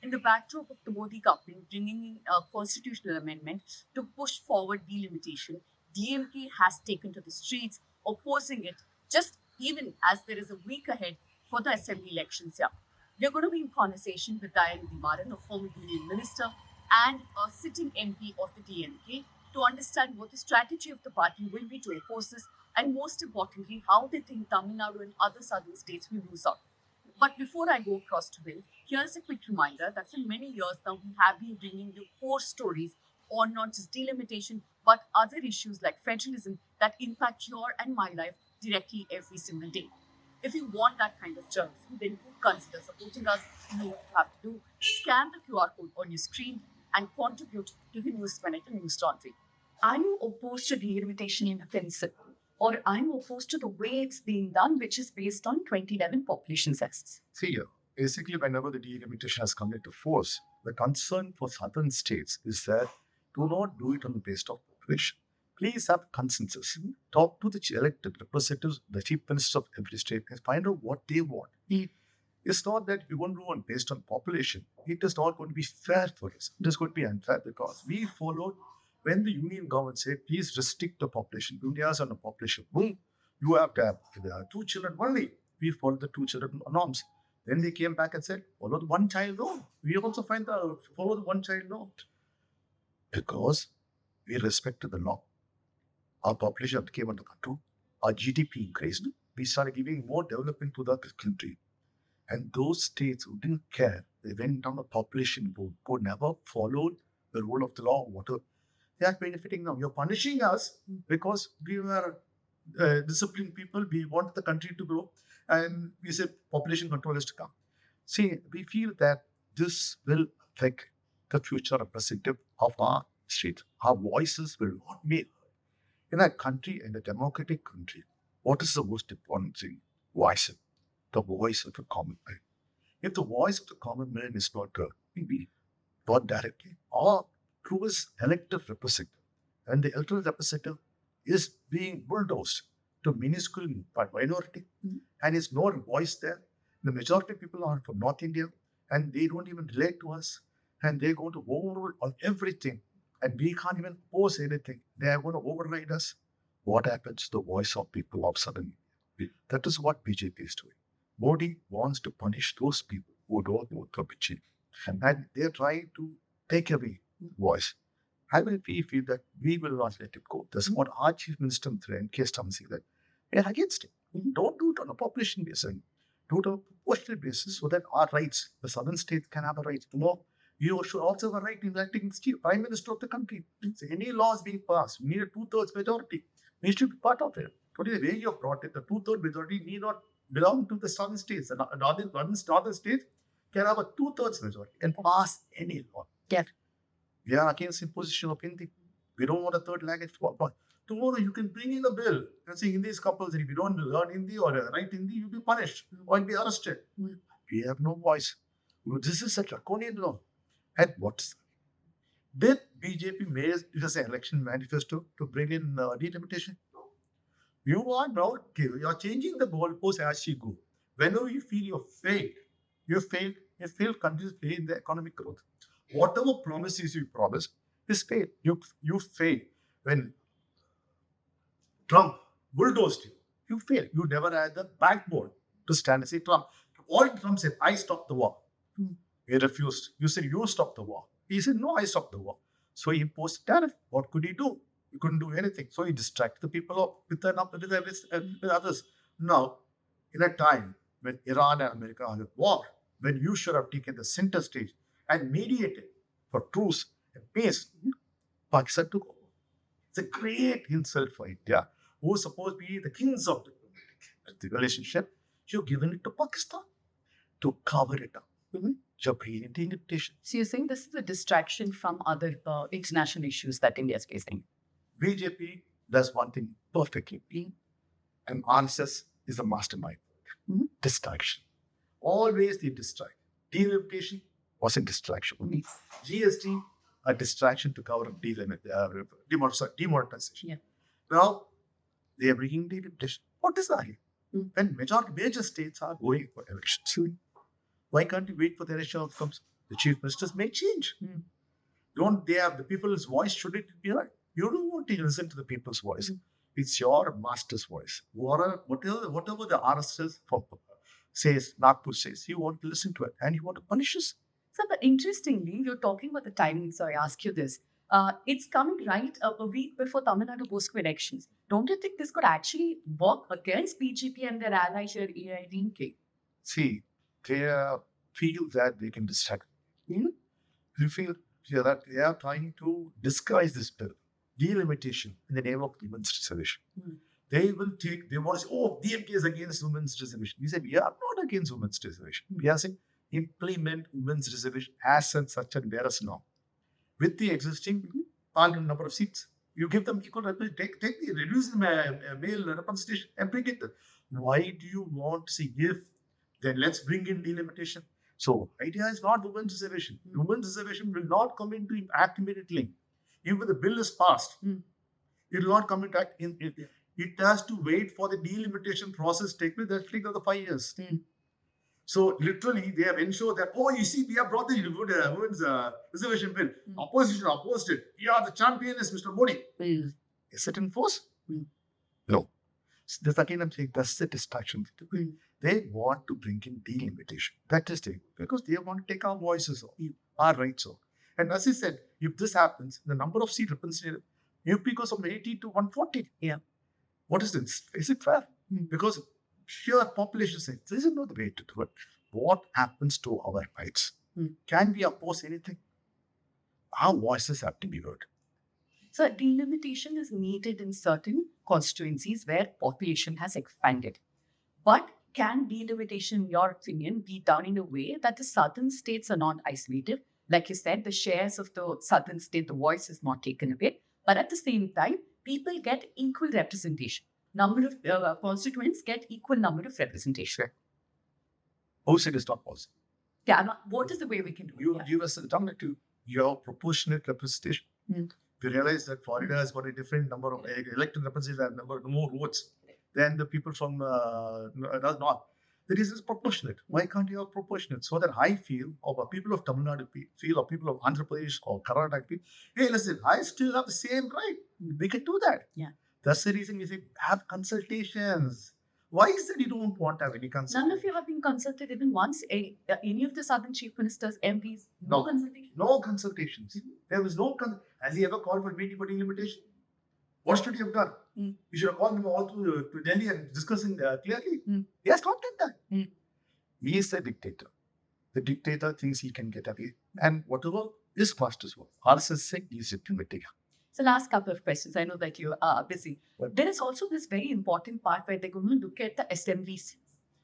in the backdrop of the Modi government bringing in a constitutional amendment to push forward delimitation, DMK has taken to the streets opposing it just even as there is a week ahead for the assembly elections here. We're going to be in conversation with Dayanidhi Maran, a former union minister and a sitting MP of the DMK, to understand what the strategy of the party will be to oppose this and most importantly, how they think Tamil Nadu and other southern states will lose out. But before I go across to Bill, here's a quick reminder that for many years now we have been bringing you core stories on not just delimitation but other issues like federalism that impact your and my life directly every single day. If you want that kind of journalism, then do consider supporting us. You know what you have to do. Scan the QR code on your screen and contribute to the News Minute and News Laundry. Are you opposed to delimitation in principle? Or I'm opposed to the way it's being done, which is based on 2011 population census. See, basically, whenever the delimitation has come into force, the concern for southern states is that do not do it on the basis of population. Please have consensus. Talk to the elected representatives, the chief minister of every state, and find out what they want. It's not that we won't do it based on population. It is not going to be fair for us. It is going to be unfair because we followed when the union government said, please restrict the population. India is on a population boom. You have to have 2 children only. We followed the 2 children norms. Then they came back and said, follow the 1 child norm. We also follow the 1 child norm. Because we respected the law. Our population came under control. Our GDP increased. We started giving more development to the country. And those states who didn't care, they went down a population boom, who never followed the rule of the law, whatever. They are benefiting now. You're punishing us because we were disciplined people. We want the country to grow. And we said population control is to come. See, we feel that this will affect the future representative of our state. Our voices will not be heard. In a country, in a democratic country, what is the most important thing? Voice. The voice of the common man. If the voice of the common man is not heard, maybe not directly, or through his elected representative, and the elected representative is being bulldozed to minuscule minority, and is no voice there. The majority of people are from North India, and they don't even relate to us, and they're going to overrule on everything, and we can't even pose anything. They are going to override us. What happens to the voice of people of Southern India? That is what BJP is doing. Modi wants to punish those people who don't vote for BJP, and they're trying to take away voice. I will feel that we will not let it go. That's what our chief minister, K. Stamsi, that we are against it. Don't do it on a population basis. Do it on a proportional basis so that our rights, the southern states can have a right. You should also have a right in electing the prime minister of the country. So any laws being passed, we need a 2/3 majority. We should be part of it. Today, the way you have brought it, the 2/3 majority need not belong to the southern states. The northern states can have a 2/3 majority and pass any law. Yeah. We are against imposition of Hindi. We don't want a third language. But tomorrow you can bring in a bill and say Hindi is compulsory. If you don't learn Hindi or write Hindi, you'll be punished or you'll be arrested. We have no voice. This is a draconian law. And what's did BJP make it as an election manifesto to bring in delimitation? You are now changing the goalposts as you go. Whenever you feel you failed countries in the economic growth. Whatever promises you promised is failed. You failed. When Trump bulldozed you, you failed. You never had the backbone to stand and say, Trump. All Trump said, I stopped the war. He refused. You said, you stopped the war. He said, no, I stopped the war. So he imposed tariff. What could he do? He couldn't do anything. So he distracted the people with others. Now, in a time when Iran and America are at war, when you should have taken the center stage and mediated for truce and peace, Pakistan took over. It's a great insult for India, who is supposed to be the kings of the relationship. You've given it to Pakistan to cover it up. You're creating delimitation. So you're saying this is a distraction from other international issues that India is facing? BJP does one thing perfectly, and RSS is a mastermind. Distraction. Always they distract. Delimitation was a distraction. GST, a distraction to cover demonetization. Yeah. Now, they are bringing delimitation. What is that? When major states are going for elections, why can't you wait for the election outcomes? the chief ministers may change. Don't they have the people's voice? Should it be heard? You don't want to listen to the people's voice. It's your master's voice. Whatever the RSS says, Nagpur says, you want to listen to it and you want to punish us. So, but interestingly, you're talking about the timing. So, I ask you this. It's coming right a week before Tamil Nadu goes to elections. Don't you think this could actually work against BJP and their allies here, DMK? See, they feel that they can distract. You feel that they are trying to disguise this bill, delimitation in the name of women's reservation. They will take, they want to say, oh, DMK is against women's reservation. We said, we are not against women's reservation. We are saying, implement women's reservation as and such and there is now. With the existing parliament number of seats, you give them equal representation, reduce the male representation and bring it. Why do you want to see if? Then let's bring in delimitation. So, idea is not women's reservation. Women's reservation will not come into act immediately. Even the bill is passed, it will not come into act. It has to wait for the delimitation process to take place. That will take another 5 years. So, literally, they have ensured that, oh, you see, we have brought the women's reservation bill. Opposition opposed it. Yeah, the champion is Mr. Modi. Is it in force? No. So this again, I'm saying that's the distraction. They want to bring in delimitation. That is it. Because they want to take our voices off, our rights off. And as I said, if this happens, the number of seat representative, UP goes from 80 to 140. What is this? Is it fair? Because sheer population says, this is not the way to do it. What happens to our rights? Can we oppose anything? Our voices have to be heard. So, delimitation is needed in certain constituencies where population has expanded. But can delimitation, in your opinion, be done in a way that the southern states are not isolated? Like you said, the shares of the southern state, the voice is not taken away. But at the same time, people get equal representation. Number of constituents get equal number of representation. Who said it's not possible? What is the way we can do it? You give us a number to your proportionate representation. We realize that Florida has got a different number of elected representatives, number more votes than the people from North. That is proportionate. Why can't you have proportionate? So that I feel, or people of Tamil Nadu feel, or people of Andhra Pradesh or Karnataka feel, hey, listen, I still have the same right. We can do that. That's the reason we say have consultations. Why is that you don't want to have any consultation? None of you have been consulted even once. Any of the southern chief ministers, MPs, no consultation? No consultations. There was no Has he ever called for meeting for delimitation? What should he have done? You should have called them all to Delhi and discussing clearly. He has not done that. He is the dictator. The dictator thinks he can get away. And whatever is master's work, RSS said he is implementing. So last couple of questions. I know that you are busy. There is also this very important part where they're going to look at the assemblies.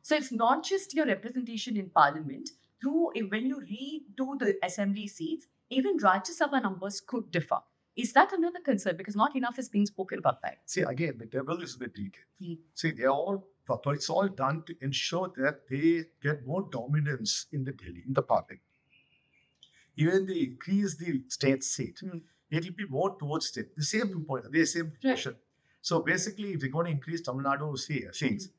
So it's not just your representation in parliament. When you redo the assembly seats, even Rajya Sabha numbers could differ. Is that another concern? Because not enough is being spoken about that. See, again, the devil is the DK. See, it's all done to ensure that they get more dominance in the Delhi, in the party. Even they increase the state seat, it will be more towards state. The same point, the same question. So basically, if they're going to increase Tamil Nadu seats,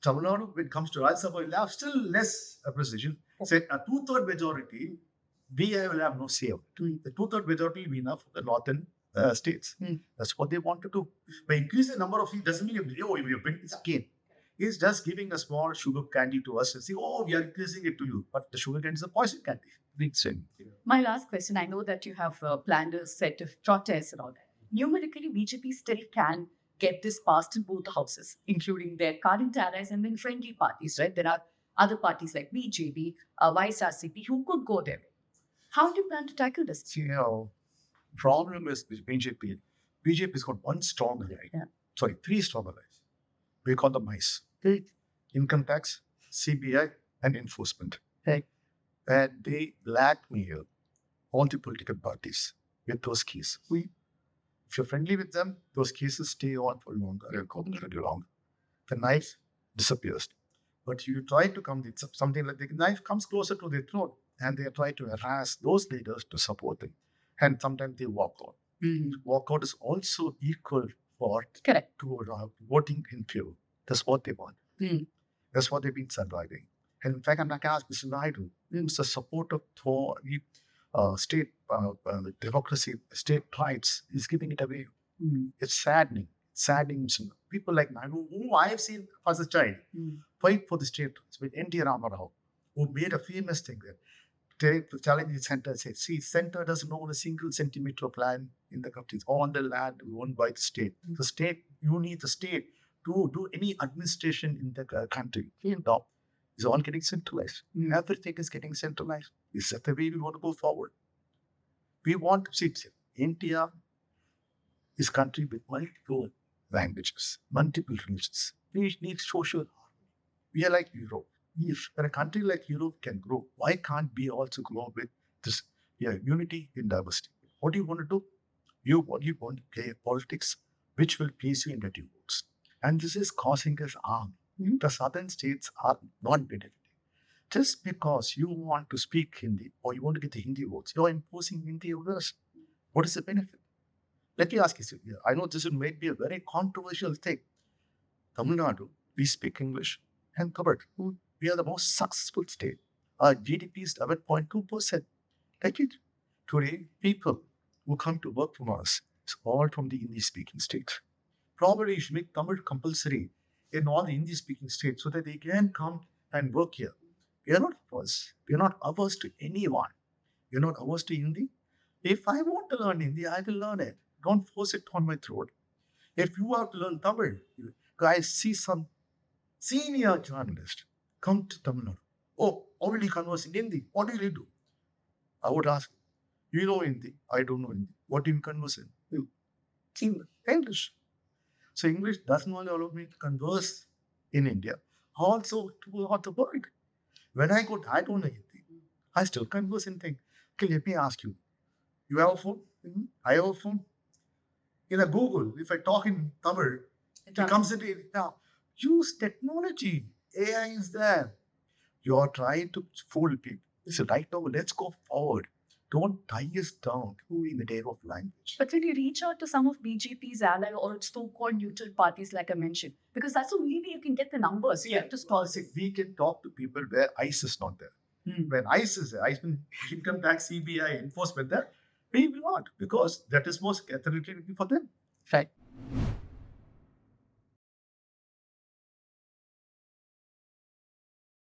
Tamil Nadu, when it comes to Rajya Sabha, will have still less precision. Say a 2/3 majority, we will have no say. The 2/3 majority will be enough for the northern states. That's what they want to do. By increasing the number of seats doesn't mean you bring this again. It's just giving a small sugar candy to us and say, oh, we are increasing it to you. But the sugar candy is a poison candy. Big sin. My last question, I know that you have planned a set of protests and all that. Numerically, BJP still can get this passed in both houses, including their current allies and then friendly parties, right? There are other parties like BJP, YSRCP who could go there. How do you plan to tackle this? See, problem is with BJP. BJP has got one strong ally. Sorry, 3 strong allies. We call them mice. Income tax, CBI, and enforcement. And they blackmail all the political parties with those keys. If you're friendly with them, those cases stay on for longer and longer. The knife disappears. But you try to come with something like the knife comes closer to their throat and they try to harass those leaders to support them. And sometimes they walk out. Walkout is also equal for to voting in favor. That's what they want. That's what they've been surviving. And in fact, I'm not going to ask Mr. Naidu, it's the support of the state democracy, state rights is giving it away. It's saddening. Saddening. People like Naidu, who I have seen as a child, fight for the state rights with N.T. Ramarao, who made a famous thing there. The challenge the center said, see, center doesn't own a single centimeter of land in the country. It's all the land owned by the state. The state, you need the state to do any administration in the country. No, it's all getting centralized. Everything is getting centralized. Is that the way we want to go forward? We want to see India is a country with multiple languages, multiple religions. We need social harmony. We are like Europe. If a country like Europe can grow, why can't we also grow with this unity in diversity? What do you want to do? You want to play politics which will please you and get you votes. And this is causing us harm. The southern states are not benefiting. Just because you want to speak Hindi or you want to get the Hindi votes, you're imposing Hindi on us. What is the benefit? Let me ask you, Sylvia. I know this may be a very controversial thing. Tamil Nadu, we speak English and covered. We are the most successful state. Our GDP is 11.2%. Like it. Today, people who come to work from us, it's all from the Hindi-speaking states. Probably you should make Tamil compulsory in all the Hindi-speaking states so that they can come and work here. We are not averse. We are not averse to anyone. We are not averse to Hindi. If I want to learn Hindi, I will learn it. Don't force it on my throat. If you have to learn Tamil, guys, see some senior journalist come to Tamil Nadu. Oh, already converse in Hindi. What do you do? I would ask, you know Hindi? I don't know Hindi. What do you converse in? English. So English doesn't only allow me to converse in India, also throughout the world. When I go, I don't know Hindi. I still converse in things. Okay, let me ask you. You have a phone? I have a phone. In a Google, if I talk in Tamil, it comes into it. Now, use technology. AI is there. You are trying to fool people. So right now, let's go forward. Don't tie us down in the name of language. But when you reach out to some of BJP's ally or so-called neutral parties, like I mentioned, because that's the only way you can get the numbers. Yeah, to start. We can talk to people where ICE is not there. When ICE is there, income tax, CBI, enforcement there, we will not, because that is most authoritative for them. Right.